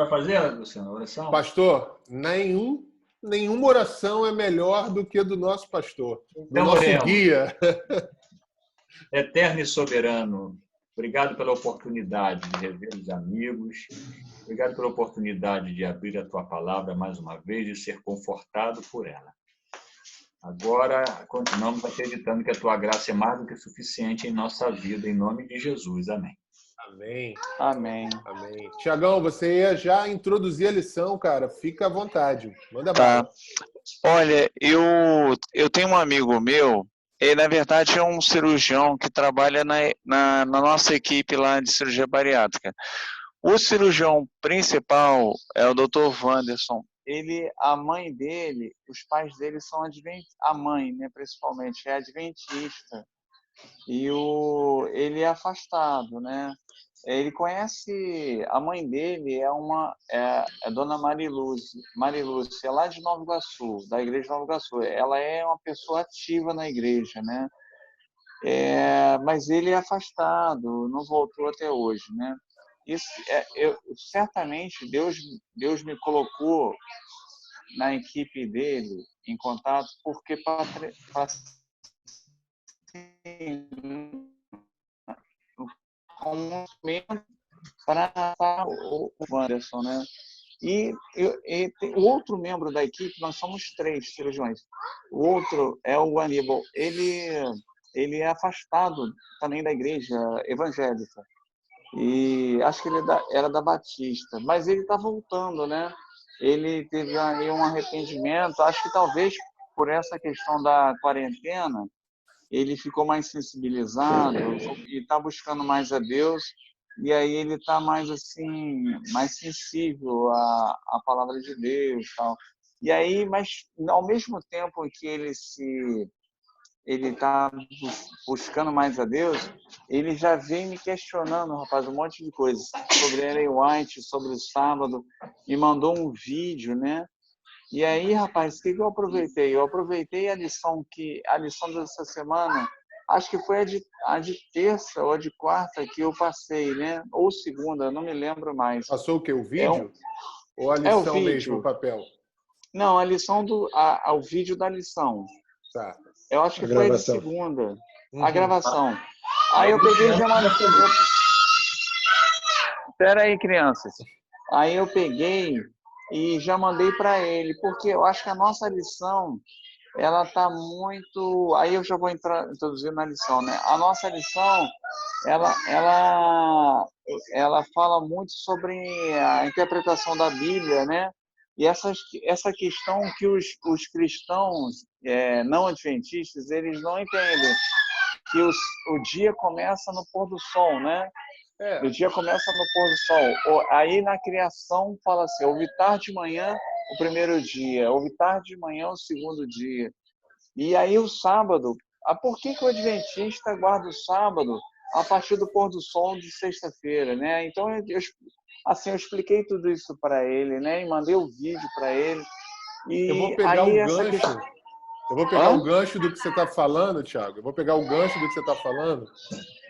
vai fazer, Luciano, a oração? Pastor, nenhuma oração é melhor do que a do nosso pastor, do Então, nosso oremos. guia. Eterno e soberano, obrigado pela oportunidade de rever os amigos, obrigado pela oportunidade de abrir a tua palavra mais uma vez e ser confortado por ela. Agora, continuamos acreditando que a tua graça é mais do que suficiente em nossa vida, em nome de Jesus. Amém. Amém. Amém. Amém. Tiagão, você ia já introduzir a lição, cara. Fica à vontade. Manda Tá. bala. Olha, eu tenho um amigo meu, ele na verdade é um cirurgião que trabalha na nossa equipe lá de cirurgia bariátrica. O cirurgião principal é o Dr. Wanderson. A mãe dele, os pais dele são adventistas, a mãe, né, principalmente, é adventista. E ele é afastado, né? Ele conhece, a mãe dele é Dona Marilúcia, é lá de Nova Iguaçu, da igreja de Nova Iguaçu. Ela é uma pessoa ativa na igreja, né? Mas ele é afastado, não voltou até hoje, né? Isso, certamente Deus me colocou na equipe dele em contato porque como membro para o Wanderson, né? E tem o outro membro da equipe, nós somos 3 cirurgiões. O outro é o Aníbal. Ele é afastado também da igreja evangélica. E acho que ele era da Batista. Mas ele está voltando, né? Ele teve aí um arrependimento. Acho que talvez por essa questão da quarentena, ele ficou mais sensibilizado e está buscando mais a Deus. E aí ele está mais assim, mais sensível à palavra de Deus, tal. E aí, mas ao mesmo tempo que ele está buscando mais a Deus, ele já vem me questionando, rapaz, um monte de coisas sobre Ellen White, sobre o sábado, me mandou um vídeo, né? E aí, rapaz, o que eu aproveitei? Eu aproveitei a lição dessa semana. Acho que foi a de terça ou a de quarta que eu passei, né? Ou segunda, não me lembro mais. Passou o quê? O vídeo? Ou a o lição mesmo, vídeo. o papel? Não, a lição o vídeo da lição. Tá. Eu acho que foi a de segunda. A gravação. Aí eu peguei e já mandei. Espera aí, crianças. Aí eu peguei e já mandei para ele, porque eu acho que a nossa lição ela está muito. Aí eu já vou introduzir na lição, né? A nossa lição, ela fala muito sobre a interpretação da Bíblia, né? E essa questão que os cristãos não adventistas, eles não entendem que o dia começa no pôr do sol, né? O dia começa no pôr do sol. Aí na criação fala assim, houve tarde de manhã o primeiro dia, houve tarde de manhã o segundo dia. E aí o sábado, por que o adventista guarda o sábado a partir do pôr do sol de sexta-feira, né? Então eu expliquei tudo isso para ele, né? E mandei o vídeo para ele. E eu vou pegar o gancho. Eu vou pegar o gancho do que você está falando, Thiago. Eu vou pegar o gancho do que você está falando,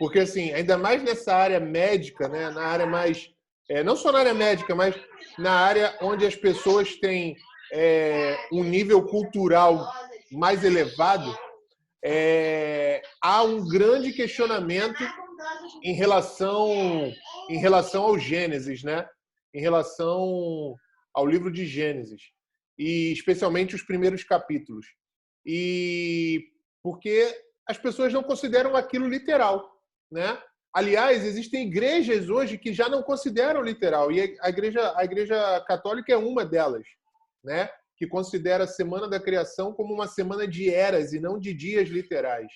porque assim, ainda mais nessa área médica, né? Na área mais, não só na área médica, mas na área onde as pessoas têm um nível cultural mais elevado, há um grande questionamento em relação ao Gênesis, né? Em relação ao livro de Gênesis, e especialmente os primeiros capítulos. E porque as pessoas não consideram aquilo literal, né? Aliás, existem igrejas hoje que já não consideram literal, e a igreja católica é uma delas, né? Que considera a Semana da Criação como uma semana de eras e não de dias literais.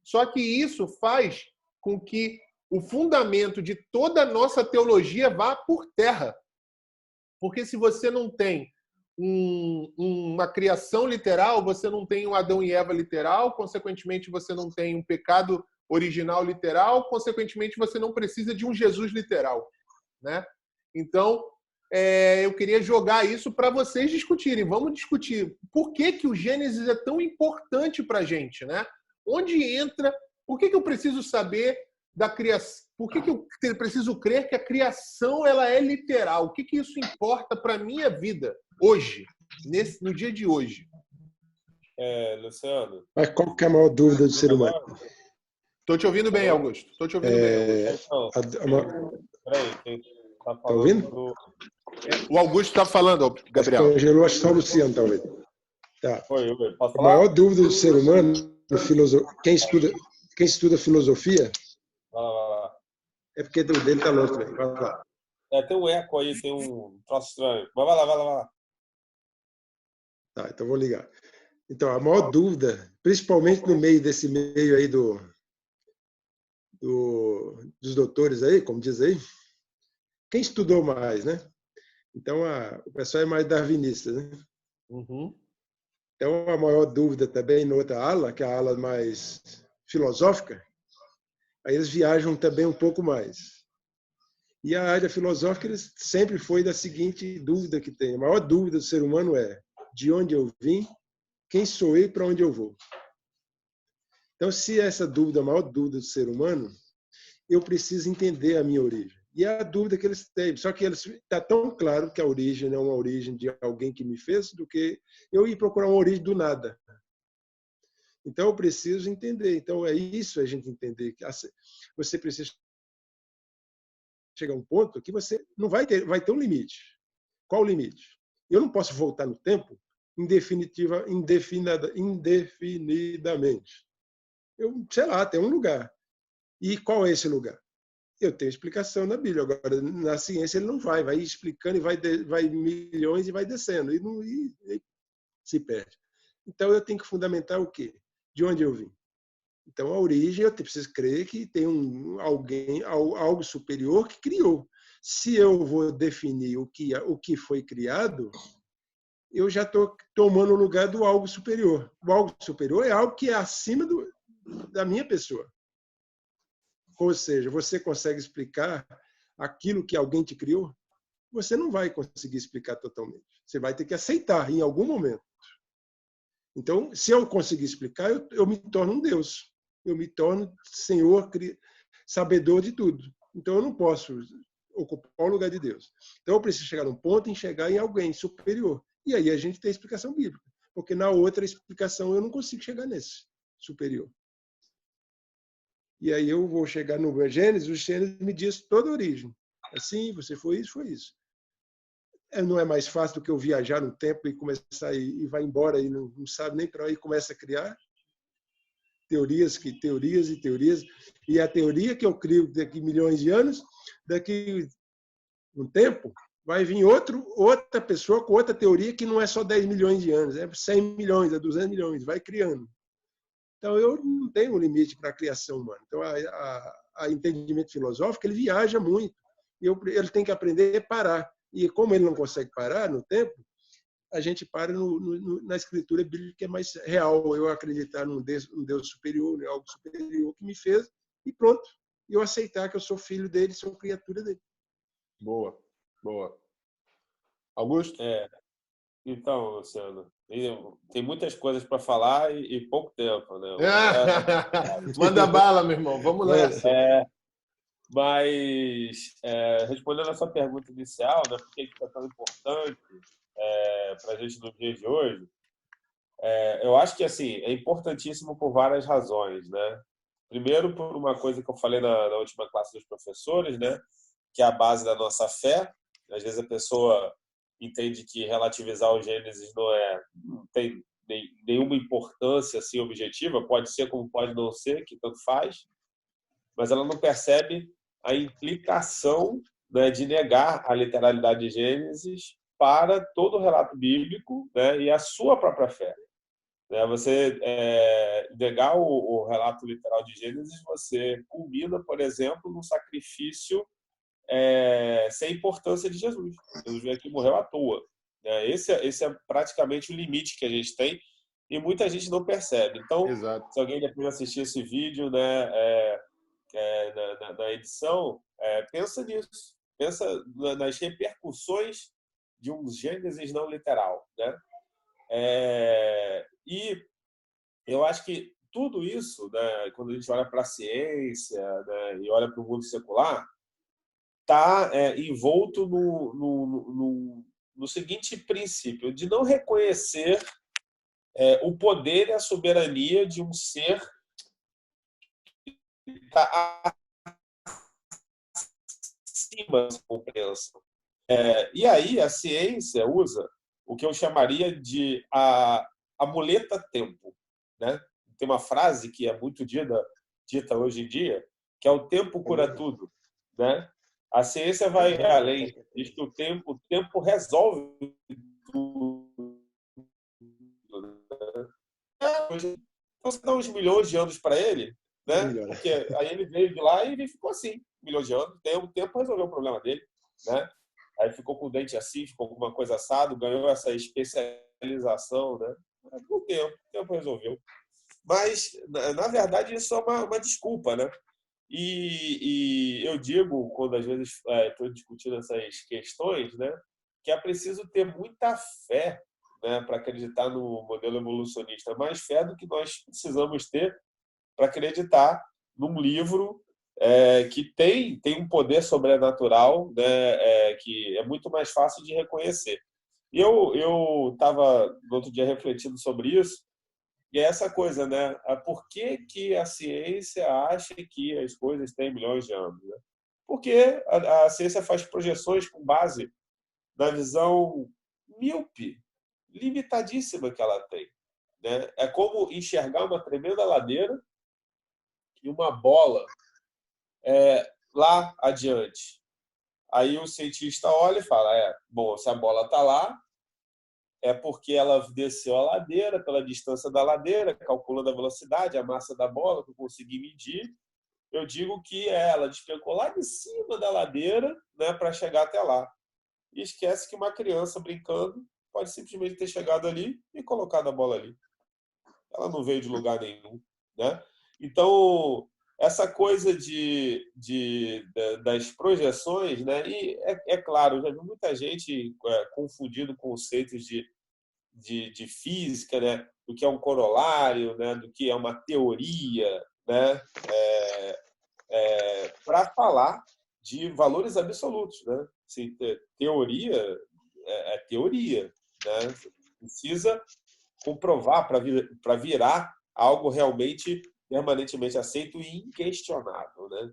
Só que isso faz com que o fundamento de toda a nossa teologia vá por terra. Porque se você não tem uma criação literal, você não tem um Adão e Eva literal, consequentemente você não tem um pecado original literal, consequentemente você não precisa de um Jesus literal, né? Então, eu queria jogar isso para vocês discutirem. Vamos discutir por que o Gênesis é tão importante para a gente, né? Onde entra? Por que eu preciso saber da criação? Por que eu preciso crer que a criação ela é literal? O que isso importa para a minha vida hoje, no dia de hoje? Luciano. Mas qual que é a maior dúvida do ser humano? Estou te ouvindo bem, Augusto. Estou te ouvindo bem, Augusto. Peraí, quem está falando? Tá ouvindo? O Augusto está falando, Gabriel. Congelou, acho que só o Luciano, talvez. Tá. Posso A falar? maior dúvida do ser humano, quem estuda filosofia, Vai lá. é porque o dele está longe também. Vai lá. Tem um eco aí, tem um troço estranho. Mas vai lá. Tá, então vou ligar. Então, a maior dúvida, principalmente no meio desse meio aí dos doutores aí, como diz aí, quem estudou mais, né? Então, o pessoal é mais darwinista, né? Uhum. Então, a maior dúvida também, na outra ala, que é a ala mais filosófica, aí eles viajam também um pouco mais. E a área filosófica eles sempre foi da seguinte dúvida que tem. A maior dúvida do ser humano é de onde eu vim, quem sou eu e para onde eu vou. Então, se essa dúvida é a maior dúvida do ser humano, eu preciso entender a minha origem. E é a dúvida que eles têm. Só que está tão claro que a origem não é uma origem de alguém que me fez, do que eu ir procurar uma origem do nada. Então, eu preciso entender. Então, é isso a gente entender. Você precisa chegar a um ponto que você não vai ter um limite. Qual o limite? Eu não posso voltar no tempo indefinidamente. Eu, sei lá, tem um lugar. E qual é esse lugar? Eu tenho explicação na Bíblia. Agora, na ciência, ele não vai explicando e vai milhões e vai descendo. E se perde. Então, eu tenho que fundamentar o quê? De onde eu vim. Então, a origem, eu preciso crer que tem algo superior que criou. Se eu vou definir o que foi criado, eu já estou tomando o lugar do algo superior. O algo superior é algo que é acima da minha pessoa. Ou seja, você consegue explicar aquilo que alguém te criou? Você não vai conseguir explicar totalmente. Você vai ter que aceitar em algum momento. Então, se eu conseguir explicar, eu me torno um Deus. Eu me torno Senhor, sabedor de tudo. Então, eu não posso ocupar o lugar de Deus. Então, eu preciso chegar num ponto e enxergar em alguém superior. E aí a gente tem a explicação bíblica. Porque na outra explicação eu não consigo chegar nesse superior. E aí eu vou chegar no Gênesis, o Gênesis me diz toda a origem. Assim, você foi isso, foi isso. Não é mais fácil do que eu viajar no tempo e começar e vai embora e não sabe nem para onde e começa a criar teorias e teorias. E a teoria que eu crio daqui milhões de anos, daqui um tempo, vai vir outra pessoa com outra teoria que não é só 10 milhões de anos, é 100 milhões, é 200 milhões, vai criando. Então, eu não tenho um limite para a criação humana. Então, a entendimento filosófico, ele viaja muito. E ele tem que aprender a parar. E como ele não consegue parar no tempo, a gente para na escritura bíblica que é mais real. Eu acreditar num Deus superior, em algo superior que me fez, e pronto. E eu aceitar que eu sou filho dele, sou criatura dele. Boa. Augusto? Então, Luciano, tem muitas coisas para falar e pouco tempo, né? Manda bala, meu irmão. Vamos nessa. Mas, respondendo a sua pergunta inicial, né, por que isso é tão importante para a gente no dia de hoje, eu acho que assim, é importantíssimo por várias razões, né? Primeiro, por uma coisa que eu falei na última classe dos professores, né, que é a base da nossa fé. Às vezes a pessoa entende que relativizar o Gênesis não tem nenhuma importância assim, objetiva, pode ser como pode não ser, que tanto faz, mas ela não percebe a implicação, né, de negar a literalidade de Gênesis para todo o relato bíblico, né, e a sua própria fé. Você negar o relato literal de Gênesis, você culmina, por exemplo, no sacrifício sem importância de Jesus. Jesus veio aqui e morreu à toa. Esse é praticamente o limite que a gente tem e muita gente não percebe. Então, Exato. se alguém depois assistir esse vídeo, né, na edição, pensa nisso. Pensa nas repercussões de um Gênesis não literal, né? E eu acho que tudo isso, né, quando a gente olha para a ciência, né, e olha para o mundo secular, está envolto no seguinte princípio, de não reconhecer o poder e a soberania de um ser que está acima da compreensão. E aí a ciência usa o que eu chamaria de a muleta tempo, né? Tem uma frase que é muito dita hoje em dia, que é o tempo cura tudo, né? A ciência vai além, diz que o tempo resolve tudo. Então, você dá uns milhões de anos para ele, né? Porque aí ele veio de lá e ficou assim, milhões de anos. O tempo resolveu o problema dele, né? Aí ficou com o dente assim, ficou com uma coisa assado, ganhou essa especialização, né? O tempo resolveu. Mas, na verdade, isso é uma desculpa, né? E eu digo, quando às vezes estou discutindo essas questões, né, que é preciso ter muita fé, né, para acreditar no modelo evolucionista. Mais fé do que nós precisamos ter para acreditar num livro que tem um poder sobrenatural, né, que é muito mais fácil de reconhecer. E eu estava, no outro dia, refletindo sobre isso, e é essa coisa, né? Por que a ciência acha que as coisas têm milhões de anos? Né? Porque a ciência faz projeções com base na visão míope, limitadíssima que ela tem. Né? É como enxergar uma tremenda ladeira e uma bola lá adiante. Aí o cientista olha e fala, bom, se a bola está lá, é porque ela desceu a ladeira, pela distância da ladeira, calculando a velocidade, a massa da bola, que eu consegui medir. Eu digo que ela despencou lá de cima da ladeira, né, para chegar até lá. E esquece que uma criança brincando pode simplesmente ter chegado ali e colocado a bola ali. Ela não veio de lugar nenhum. Né? Então, essa coisa das projeções, né? E é claro, eu já vi muita gente confundindo conceitos de física, né? Do que é um corolário, né? Do que é uma teoria, né? Para falar de valores absolutos. Né? Assim, teoria é teoria. Né? Você precisa comprovar para virar algo realmente permanentemente aceito e inquestionável. Né?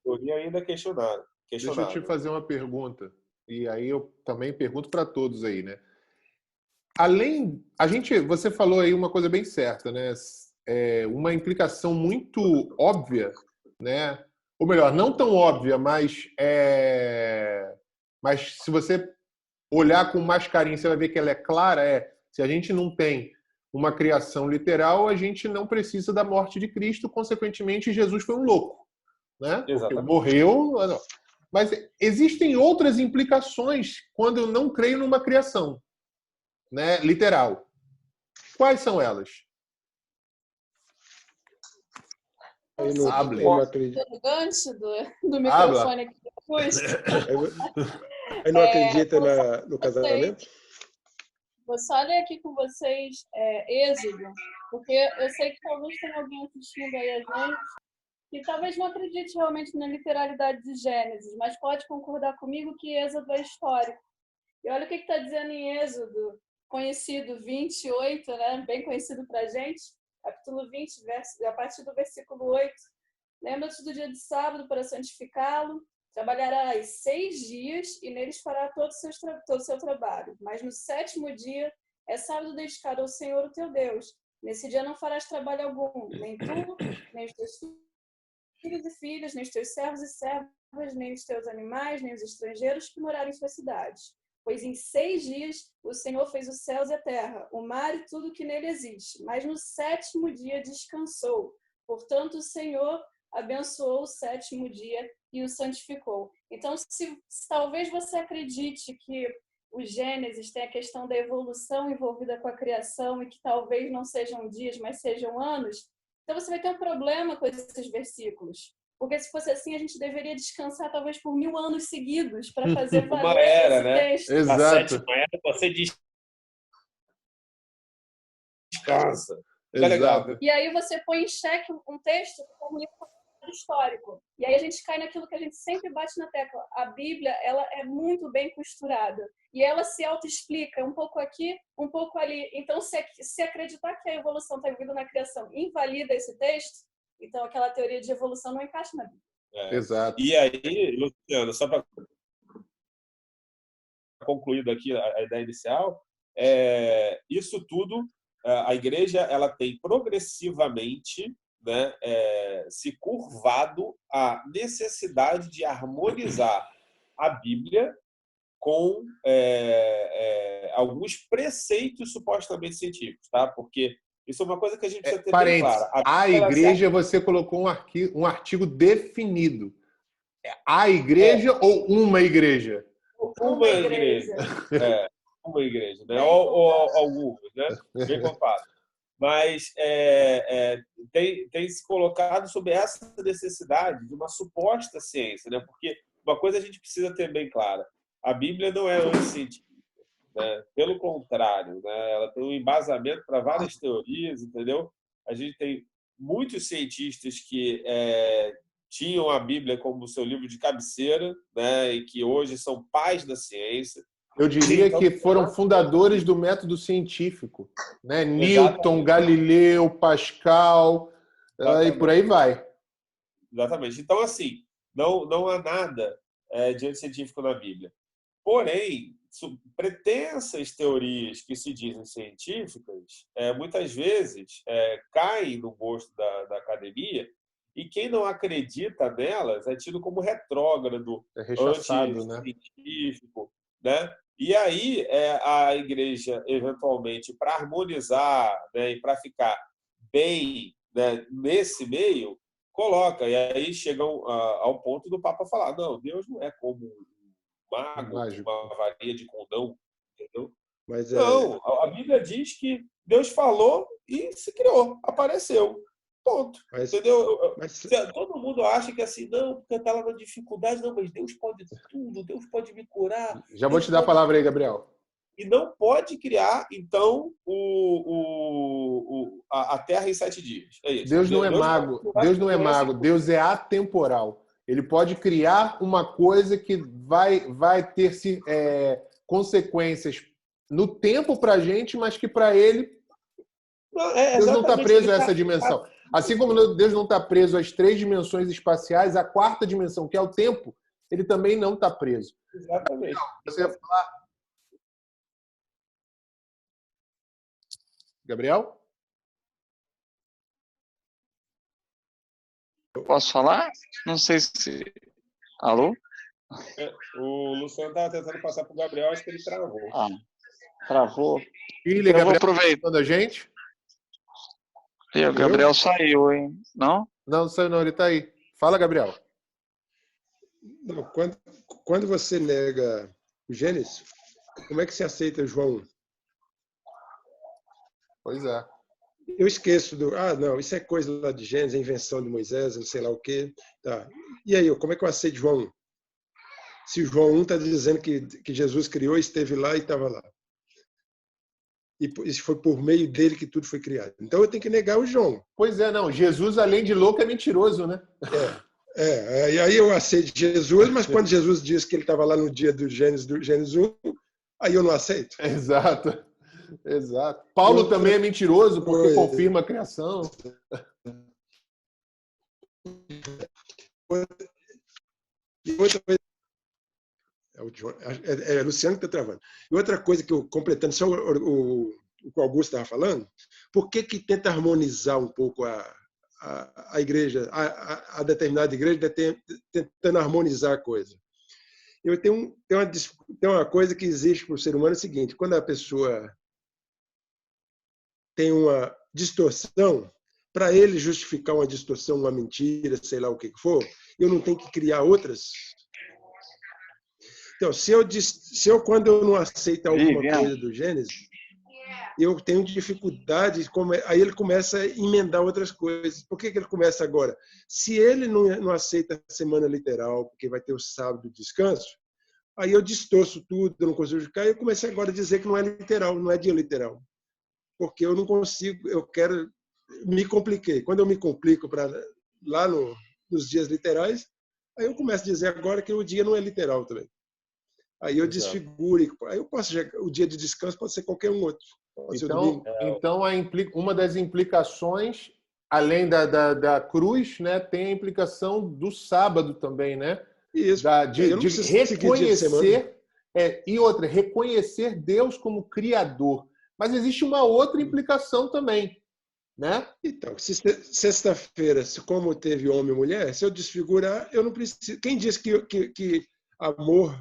Teoria ainda questionável. Deixa eu te fazer uma pergunta. E aí eu também pergunto para todos aí, né? Você falou aí uma coisa bem certa, né? Uma implicação muito óbvia, né? Ou melhor, não tão óbvia, mas se você olhar com mais carinho, você vai ver que ela é clara. Se a gente não tem uma criação literal, a gente não precisa da morte de Cristo, consequentemente, Jesus foi um louco, né? Porque morreu. Mas existem outras implicações quando eu não creio numa criação, né, literal. Quais são elas? Eu não acredito. O gancho do microfone aqui depois. Aí não acredita no casamento? Vou só ler aqui com vocês Êxodo, porque eu sei que talvez tenha alguém assistindo aí a gente que talvez não acredite realmente na literalidade de Gênesis, mas pode concordar comigo que Êxodo é histórico. E olha o que está dizendo em Êxodo, conhecido 28, né? Bem conhecido para a gente, capítulo 20, a partir do versículo 8. Lembra-te do dia de sábado para santificá-lo, trabalharás 6 dias e neles fará todo o seu trabalho. Mas no 7º dia é sábado dedicado ao Senhor, o teu Deus. Nesse dia não farás trabalho algum, nem tu, nem os teus filhos e filhas, nem os teus servos e servas, nem os teus animais, nem os estrangeiros que morarem em suas cidades. Pois em 6 dias o Senhor fez os céus e a terra, o mar e tudo que nele existe. Mas no 7º dia descansou. Portanto, o Senhor abençoou o 7º dia e o santificou. Então, se talvez você acredite que o Gênesis tem a questão da evolução envolvida com a criação e que talvez não sejam dias, mas sejam anos, então você vai ter um problema com esses versículos. Porque se fosse assim, a gente deveria descansar talvez por 1000 anos seguidos para fazer valer esse texto. Exato. A 7ª era você descansa. Fica legal. Exato. E aí você põe em xeque um texto como histórico. E aí a gente cai naquilo que a gente sempre bate na tecla. A Bíblia, ela é muito bem costurada. E ela se auto-explica, um pouco aqui, um pouco ali. Então, se acreditar que a evolução está envolvida na criação invalida esse texto, então aquela teoria de evolução não encaixa na Bíblia. Exato. E aí, Luciano, só para concluir aqui a ideia inicial, isso tudo, a igreja ela tem progressivamente, né, se curvado à necessidade de harmonizar a Bíblia com alguns preceitos supostamente científicos, tá? Porque isso é uma coisa que a gente precisa ter bem clara. A igreja, você colocou um artigo definido. A igreja ou uma igreja? Uma igreja. Uma igreja, né? Ou algumas, né? Bem contado. Mas tem se colocado sobre essa necessidade de uma suposta ciência, né? Porque uma coisa a gente precisa ter bem clara: a Bíblia não é anticientífica, né? Pelo contrário, né? Ela tem um embasamento para várias teorias, entendeu? A gente tem muitos cientistas que tinham a Bíblia como seu livro de cabeceira, né? E que hoje são pais da ciência. Eu diria que foram fundadores do método científico, né? Newton, Galileu, Pascal, e por aí vai. Exatamente. Então, assim, não há nada de anticientífico na Bíblia. Porém, pretensas teorias que se dizem científicas, muitas vezes caem no gosto da academia, e quem não acredita nelas é tido como retrógrado, rechaçado, anticientífico, né? E aí a igreja, eventualmente, para harmonizar, né, e para ficar bem, né, nesse meio, coloca. E aí chegam ao ponto do Papa falar: não, Deus não é como um mago, uma varinha de condão, entendeu? Mas não, a Bíblia diz que Deus falou e se criou, apareceu. Ponto. Entendeu? Todo mundo acha que assim, não, porque está lá na dificuldade, não, mas Deus pode tudo, Deus pode me curar. Já vou te dar a palavra aí, Gabriel. E não pode criar, então, a Terra em 7 dias. É isso. Deus não é mago. Deus não é mago. Deus é atemporal. Ele pode criar uma coisa que vai ter consequências no tempo para a gente, mas que para ele Deus não está preso a essa dimensão. Assim como Deus não está preso às 3 dimensões espaciais, a 4ª dimensão, que é o tempo, ele também não está preso. Exatamente. Você ia falar? Gabriel? Posso falar? Não sei se... Alô? O Luciano estava tentando passar para o Gabriel, acho que ele travou. Travou? Filha, Gabriel, aproveitando a gente? O Gabriel saiu, hein? Não? Não saiu não, ele está aí. Fala, Gabriel. Não, quando você nega o Gênesis, como é que você aceita João 1? Pois é. Eu esqueço não, isso é coisa lá de Gênesis, é invenção de Moisés, não sei lá o quê. Tá. E aí, como é que eu aceito João 1? Se João 1 está dizendo que Jesus criou, esteve lá e estava lá. E foi por meio dele que tudo foi criado. Então eu tenho que negar o João. Pois é, não. Jesus, além de louco, é mentiroso, né? E aí eu aceito Jesus, mas quando Jesus diz que ele estava lá no dia do Gênesis 1, aí eu não aceito. Exato. Paulo também é mentiroso porque confirma a criação. Outra coisa... É Luciano que está travando. E outra coisa que eu, completando só o que o Augusto estava falando, por que tenta harmonizar um pouco a igreja, a determinada igreja, tentando harmonizar a coisa? Tem uma coisa que existe para o ser humano, é o seguinte: quando a pessoa tem uma distorção, para ele justificar uma distorção, uma mentira, sei lá o que for, eu não tenho que criar outras. Então, quando eu não aceito alguma coisa do Gênesis, eu tenho dificuldade, aí ele começa a emendar outras coisas. Por que ele começa agora? Se ele não aceita a semana literal, porque vai ter o sábado de descanso, aí eu distorço tudo, eu não consigo justificar, e eu comecei agora a dizer que não é literal, não é dia literal. Porque eu não consigo, eu quero me compliquei. Quando eu me complico lá nos dias literais, aí eu começo a dizer agora que o dia não é literal também. Aí eu desfiguro. Aí eu posso o dia de descanso pode ser qualquer um outro. Então uma das implicações, além da cruz, né, tem a implicação do sábado também, né? Isso. De reconhecer e outra, reconhecer Deus como Criador. Mas existe uma outra implicação também, né? Então, se sexta-feira, como teve homem e mulher, se eu desfigurar, eu não preciso. Quem diz que amor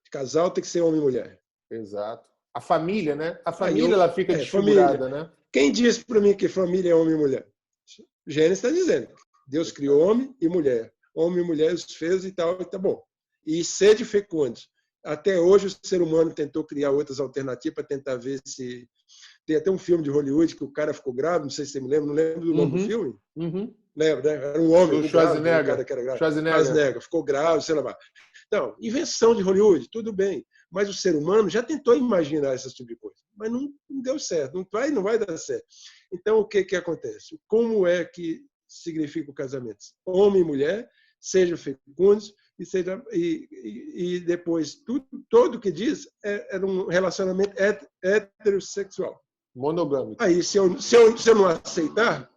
de casal tem que ser homem e mulher? Exato. A família, né? A família ela fica desfigurada, família. né? Quem diz para mim que família é homem e mulher? Gênesis está dizendo. Deus criou homem e mulher. Homem e mulher os fez e tal, e tá bom. E sede fecundos. Até hoje o ser humano tentou criar outras alternativas para tentar ver se... Tem até um filme de Hollywood que o cara ficou grávido, não sei se você me lembra, não lembro do nome do filme. Lembra, né? Era um homem. O Schwarzenegger. Schwarzenegger ficou grávido, sei lá. Então, invenção de Hollywood, tudo bem. Mas o ser humano já tentou imaginar esse tipo de coisa. Mas não deu certo, não vai dar certo. Então, o que acontece? Como é que significa o casamento? Homem e mulher, sejam fecundos, e depois todo que diz é um relacionamento heterossexual. Monogâmico. Aí, se eu não aceitar,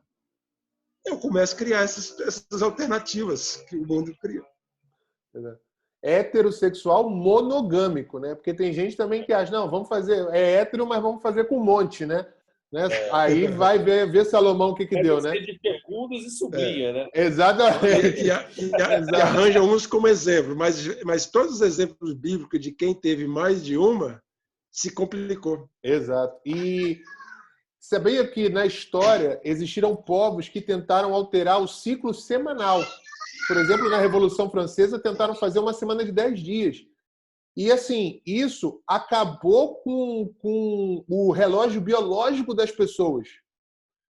eu começo a criar essas alternativas que o mundo cria. Heterossexual monogâmico, né? Porque tem gente também que acha, não, vamos fazer, é hétero, mas vamos fazer com um monte, né? Aí vai ver Salomão o que deu, né? De fecundos e sobrinha, né? Exatamente. E arranja uns como exemplo, mas todos os exemplos bíblicos de quem teve mais de uma se complicou. Exato. E sabia que na história existiram povos que tentaram alterar o ciclo semanal. Por exemplo, na Revolução Francesa tentaram fazer uma semana de 10 dias. E, assim, isso acabou com o relógio biológico das pessoas.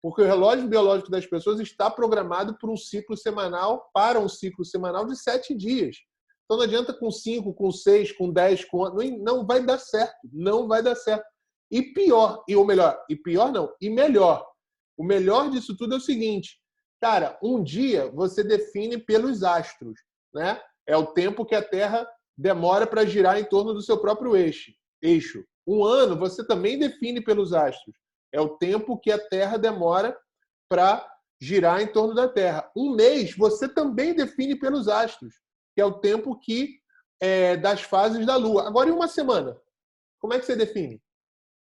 Porque o relógio biológico das pessoas está programado para um ciclo semanal de 7 dias. Então, não adianta com 5, com 6, com 10, não vai dar certo. Não vai dar certo. E pior, e melhor. O melhor disso tudo é o seguinte, cara, um dia você define pelos astros, né? É o tempo que a Terra demora para girar em torno do seu próprio eixo. Um ano você também define pelos astros. É o tempo que a Terra demora para girar em torno da Terra. Um mês você também define pelos astros, que é o tempo das fases da Lua. Agora, e uma semana? Como é que você define?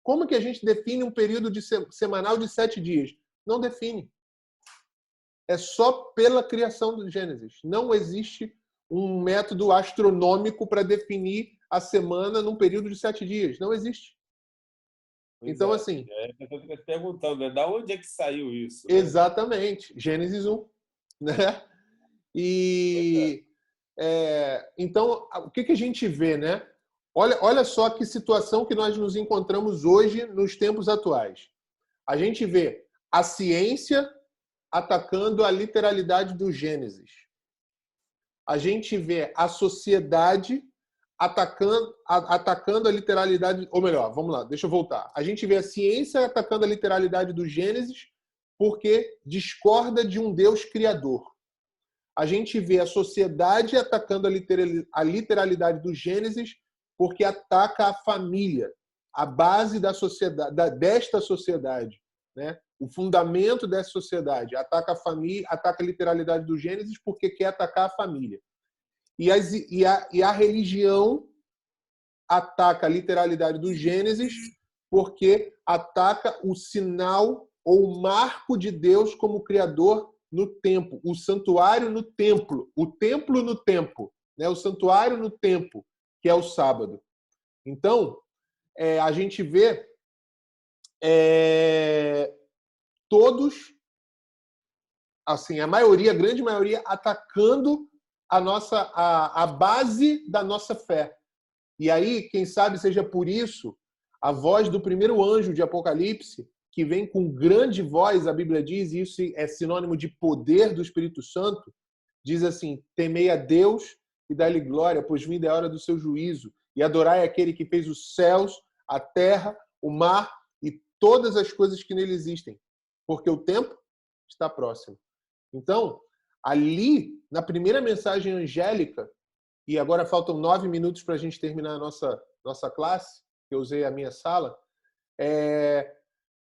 Como que a gente define um período semanal de 7 dias? Não define. É só pela criação do Gênesis. Não existe um método astronômico para definir a semana num período de 7 dias. Não existe. Então, assim... Eu estou perguntando, né? Da onde é que saiu isso? Né? Exatamente. Gênesis 1. Né? E... então, o que a gente vê, né? Olha só que situação que nós nos encontramos hoje nos tempos atuais. A gente vê a ciência atacando a literalidade do Gênesis. A gente vê a sociedade atacando a literalidade... Ou melhor, vamos lá, deixa eu voltar. A gente vê a ciência atacando a literalidade do Gênesis porque discorda de um Deus criador. A gente vê a sociedade atacando a literalidade do Gênesis porque ataca a família, a base da sociedade, desta sociedade, né? O fundamento dessa sociedade. Ataca a família, ataca a literalidade do Gênesis porque quer atacar a família. E a religião ataca a literalidade do Gênesis porque ataca o sinal ou o marco de Deus como Criador no tempo, o santuário no templo, o templo no tempo, né? O santuário no tempo, que é o sábado. Então, a gente vê todos, assim, a grande maioria, atacando a base da nossa fé. E aí, quem sabe seja por isso, a voz do primeiro anjo de Apocalipse, que vem com grande voz, a Bíblia diz, e isso é sinônimo de poder do Espírito Santo, diz assim, temei a Deus e dai-lhe glória, pois vinda é a hora do seu juízo, e adorai aquele que fez os céus, a terra, o mar e todas as coisas que nele existem. porque o tempo está próximo. Então, ali, na primeira mensagem angélica, e agora faltam 9 minutos para a gente terminar a nossa classe, que eu usei a minha sala,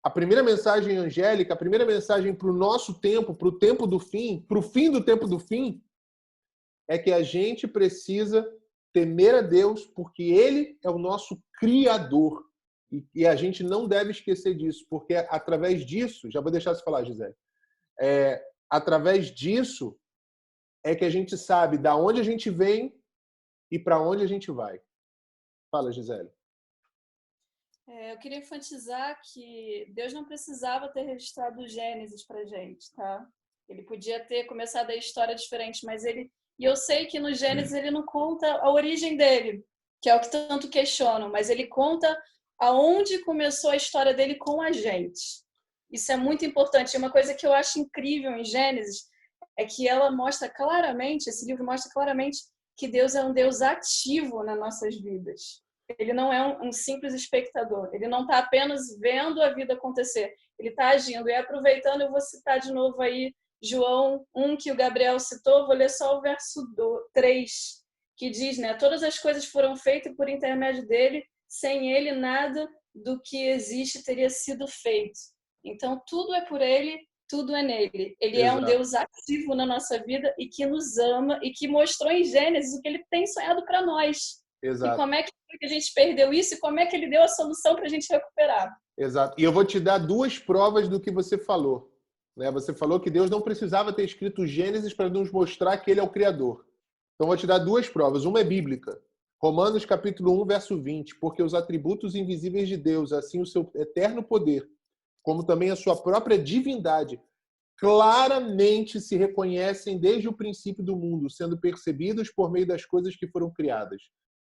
a primeira mensagem angélica, a primeira mensagem para o nosso tempo, para o tempo do fim, para o fim do tempo do fim, é que a gente precisa temer a Deus, porque Ele é o nosso Criador. E a gente não deve esquecer disso, porque através disso, já vou deixar você falar, Gisele, através disso é que a gente sabe da onde a gente vem e para onde a gente vai. Fala, Gisele. Eu queria enfatizar que Deus não precisava ter registrado o Gênesis para a gente, tá? Ele podia ter começado a história diferente, mas ele... E eu sei que no Gênesis ele não conta a origem dele, que é o que tanto questionam, mas ele conta aonde começou a história dele com a gente. Isso é muito importante. E uma coisa que eu acho incrível em Gênesis é que ela mostra claramente, esse livro mostra claramente que Deus é um Deus ativo nas nossas vidas. Ele não é um simples espectador. Ele não está apenas vendo a vida acontecer. Ele está agindo. E aproveitando, eu vou citar de novo aí João 1, que o Gabriel citou. Vou ler só o verso 3, que diz, né? Todas as coisas foram feitas por intermédio dele. Sem ele, nada do que existe teria sido feito. Então, tudo é por ele, tudo é nele. Ele é um Deus ativo na nossa vida e que nos ama e que mostrou em Gênesis o que ele tem sonhado para nós. Exato. E como é que a gente perdeu isso e como é que ele deu a solução para a gente recuperar. Exato. E eu vou te dar 2 provas do que você falou. Você falou que Deus não precisava ter escrito Gênesis para nos mostrar que ele é o Criador. Então, eu vou te dar 2 provas. Uma é bíblica. Romanos capítulo 1, verso 20. Porque os atributos invisíveis de Deus, assim o seu eterno poder, como também a sua própria divindade, claramente se reconhecem desde o princípio do mundo, sendo percebidos por meio das coisas que foram criadas.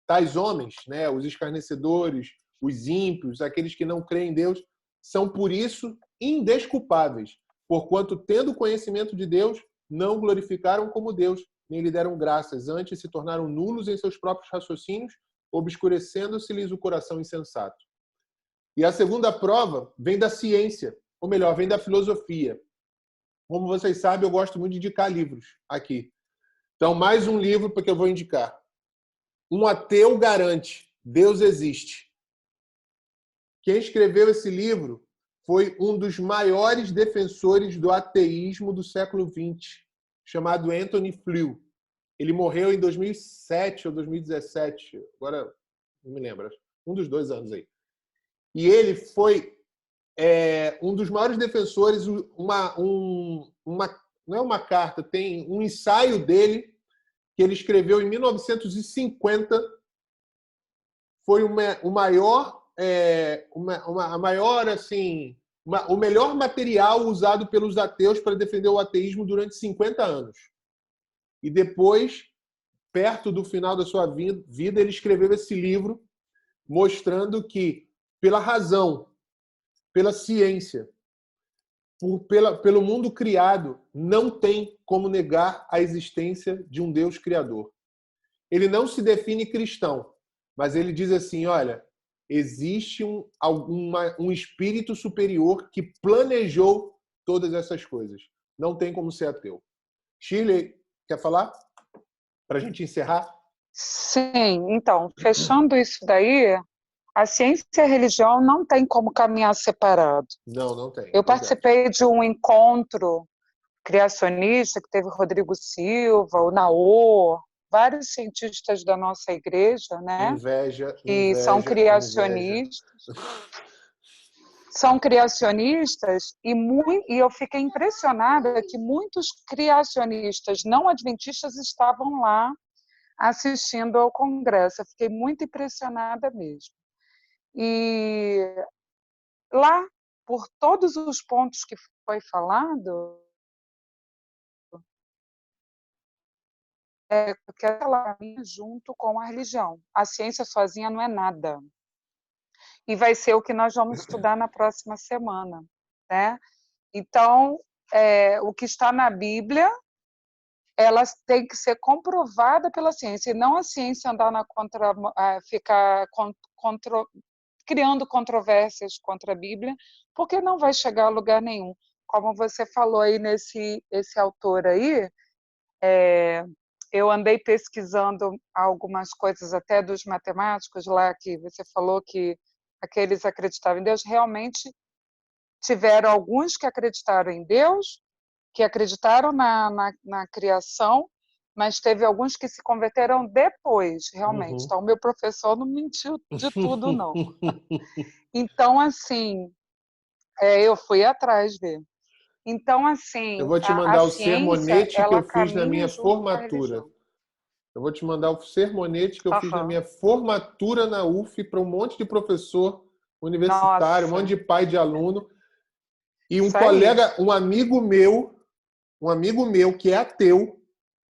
Tais homens, os escarnecedores, os ímpios, aqueles que não creem em Deus, são por isso indesculpáveis, porquanto, tendo conhecimento de Deus, não glorificaram como Deus, nem lhe deram graças, antes se tornaram nulos em seus próprios raciocínios, obscurecendo-se-lhes o coração insensato. E a segunda prova vem da ciência, ou melhor, vem da filosofia. Como vocês sabem, eu gosto muito de indicar livros aqui. Então, mais um livro porque eu vou indicar. Um ateu garante, Deus existe. Quem escreveu esse livro foi um dos maiores defensores do ateísmo do século XX, chamado Anthony Flew. Ele morreu em 2007 ou 2017, agora não me lembro, um dos 2 anos aí. E ele foi um dos maiores defensores, não é uma carta, tem um ensaio dele que ele escreveu em 1950, foi o melhor material usado pelos ateus para defender o ateísmo durante 50 anos. E depois, perto do final da sua vida, ele escreveu esse livro mostrando que, pela razão, pela ciência, pelo mundo criado, não tem como negar a existência de um Deus criador. Ele não se define cristão, mas ele diz assim, olha, existe um espírito superior que planejou todas essas coisas. Não tem como ser ateu. Shirley, quer falar? Para a gente encerrar? Sim, então, fechando isso daí, a ciência e a religião não tem como caminhar separado. Não tem. Eu participei de um encontro criacionista que teve Rodrigo Silva, o Naor, vários cientistas da nossa igreja, né? Inveja. São criacionistas. São criacionistas e eu fiquei impressionada que muitos criacionistas não adventistas estavam lá assistindo ao congresso. Eu fiquei muito impressionada mesmo. E lá, por todos os pontos que foi falado, que ela caminha junto com a religião. A ciência sozinha não é nada. E vai ser o que nós vamos estudar na próxima semana, né? Então, o que está na Bíblia, ela tem que ser comprovada pela ciência, e não a ciência andar ficar criando controvérsias contra a Bíblia, porque não vai chegar a lugar nenhum. como você falou aí esse autor aí, eu andei pesquisando algumas coisas até dos matemáticos lá, que você falou que aqueles acreditavam em Deus, realmente tiveram alguns que acreditaram em Deus, que acreditaram na criação, mas teve alguns que se converteram depois, realmente. Então, o meu professor não mentiu de tudo, não. Então, assim, eu fui atrás dele. Então, assim, eu vou te mandar o ciência, sermonete que eu fiz na caminha minha junto com a formatura. religião. Eu vou te mandar o sermonete que eu fiz na minha formatura na UF para um monte de professor universitário, um monte de pai de aluno. E um colega, um amigo meu que é ateu,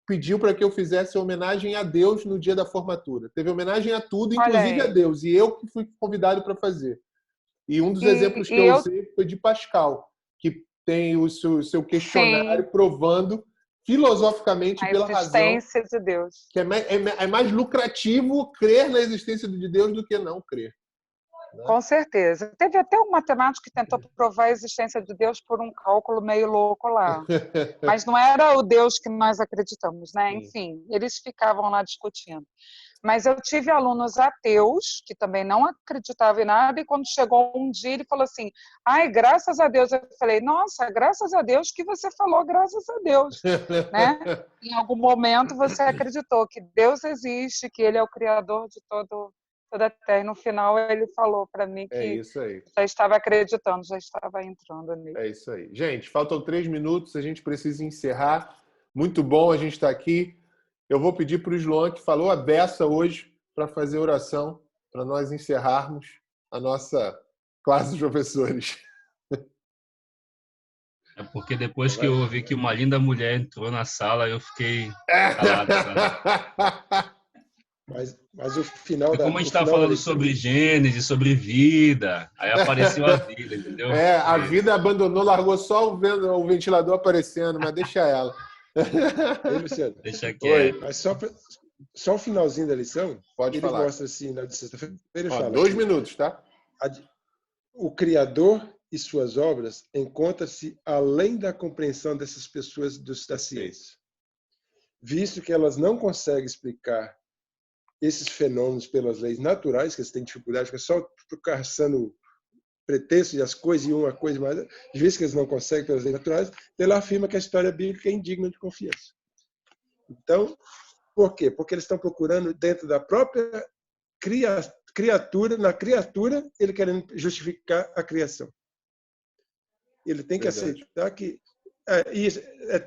pediu para que eu fizesse homenagem a Deus no dia da formatura. Teve homenagem a tudo, inclusive a Deus. E eu que fui convidado para fazer. E um dos exemplos que eu usei foi de Pascal, que tem o seu questionário provando filosoficamente a pela razão existência de Deus. Que é mais lucrativo crer na existência de Deus do que não crer. Né? Com certeza. Teve até um matemático que tentou provar a existência de Deus por um cálculo meio louco lá. Mas não era o Deus que nós acreditamos, né? Enfim, eles ficavam lá discutindo. Mas eu tive alunos ateus, que também não acreditavam em nada, e quando chegou um dia, ele falou assim, ai, graças a Deus. Eu falei, nossa, graças a Deus que você falou graças a Deus. Né? Em algum momento você acreditou que Deus existe, que Ele é o Criador de toda a Terra. E no final ele falou para mim que já estava acreditando, já estava entrando nele. É isso aí. Gente, faltam 3 minutos, a gente precisa encerrar. Muito bom a gente estar aqui. Eu vou pedir para o Sloan, que falou a beça hoje, para fazer oração, para nós encerrarmos a nossa classe de professores. É porque depois que eu ouvi que uma linda mulher entrou na sala, eu fiquei calado. Mas o final como a gente estava falando sobre Gênesis, sobre vida, aí apareceu a vida, entendeu? A vida abandonou, largou só o ventilador aparecendo, mas deixa ela. Ei, Luciano. Deixa quieto. Mas só o finalzinho da lição, Pode falar. Mostra assim, na de sexta-feira, ele fala 2 minutos, tá? O Criador e suas obras encontram-se além da compreensão dessas pessoas da ciência, visto que elas não conseguem explicar esses fenômenos pelas leis naturais, que eles têm dificuldade, porque só caçando pretexto e as coisas e uma coisa mais, visto que eles não conseguem pelas leis naturais, ele afirma que a história bíblica é indigna de confiança. Então, por quê? Porque eles estão procurando dentro da própria criatura, na criatura, ele querendo justificar a criação. Ele tem que aceitar que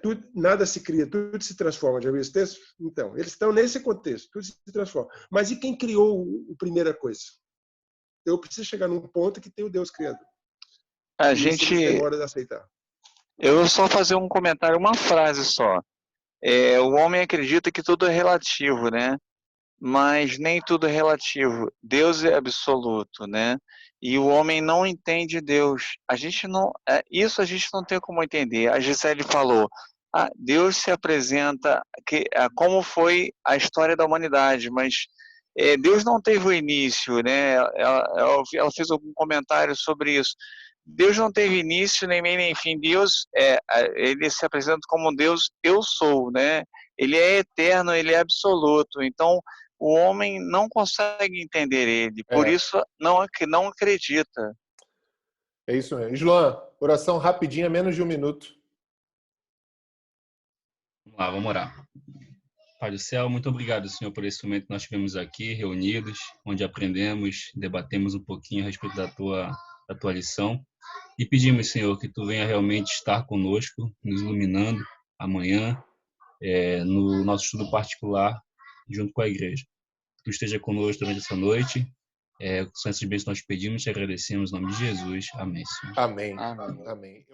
tudo, nada se cria, tudo se transforma. Já viu esse texto? Então, eles estão nesse contexto, tudo se transforma. Mas e quem criou a primeira coisa? Eu preciso chegar num ponto que tem o Deus Criador. A gente demora de aceitar. Eu vou só fazer um comentário, uma frase só. O homem acredita que tudo é relativo, né? Mas nem tudo é relativo. Deus é absoluto, né? E o homem não entende Deus. Isso a gente não tem como entender. A Gisele falou, Deus se apresenta como foi a história da humanidade, mas Deus não teve o início, né? Ela fez algum comentário sobre isso. Deus não teve início, nem meio, nem fim. Deus, ele se apresenta como Deus, eu sou, né? Ele é eterno, ele é absoluto. Então, o homem não consegue entender ele, por isso não acredita. É isso mesmo. Sloan, oração rapidinha, menos de 1 minuto. Vamos lá, vamos orar. Pai do céu, muito obrigado, Senhor, por esse momento que nós tivemos aqui, reunidos, onde aprendemos, debatemos um pouquinho a respeito da tua lição. E pedimos, Senhor, que Tu venha realmente estar conosco, nos iluminando amanhã, no nosso estudo particular, junto com a igreja. Que Tu esteja conosco durante essa noite. São essas bênçãos que nós pedimos e agradecemos em nome de Jesus. Amém, Senhor. Amém.